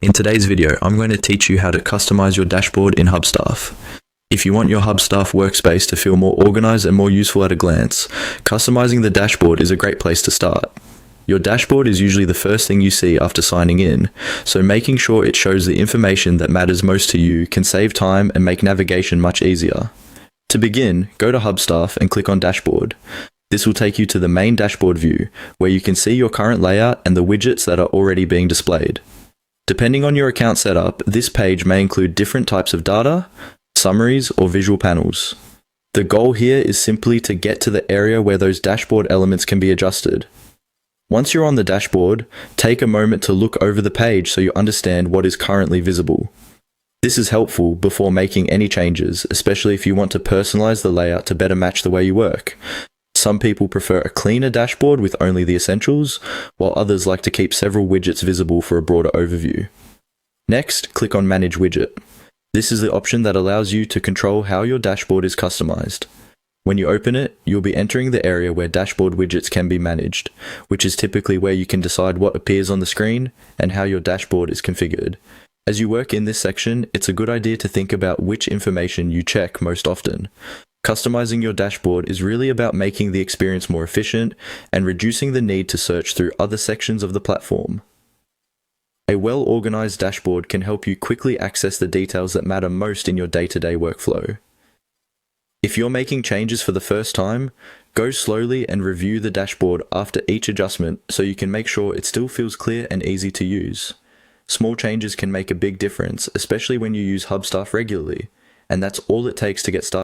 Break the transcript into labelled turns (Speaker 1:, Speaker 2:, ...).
Speaker 1: In today's video, I'm going to teach you how to customize your dashboard in Hubstaff. If you want your Hubstaff workspace to feel more organized and more useful at a glance, customizing the dashboard is a great place to start. Your dashboard is usually the first thing you see after signing in, so making sure it shows the information that matters most to you can save time and make navigation much easier. To begin, go to Hubstaff and click on Dashboard. This will take you to the main dashboard view, where you can see your current layout and the widgets that are already being displayed. Depending on your account setup, this page may include different types of data, summaries, or visual panels. The goal here is simply to get to the area where those dashboard elements can be adjusted. Once you're on the dashboard, take a moment to look over the page so you understand what is currently visible. This is helpful before making any changes, especially if you want to personalize the layout to better match the way you work. Some people prefer a cleaner dashboard with only the essentials, while others like to keep several widgets visible for a broader overview. Next, click on Manage Widget. This is the option that allows you to control how your dashboard is customized. When you open it, you'll be entering the area where dashboard widgets can be managed, which is typically where you can decide what appears on the screen and how your dashboard is configured. As you work in this section, it's a good idea to think about which information you check most often. Customizing your dashboard is really about making the experience more efficient and reducing the need to search through other sections of the platform. A well-organized dashboard can help you quickly access the details that matter most in your day-to-day workflow. If you're making changes for the first time, go slowly and review the dashboard after each adjustment so you can make sure it still feels clear and easy to use. Small changes can make a big difference, especially when you use Hubstaff regularly, and that's all it takes to get started.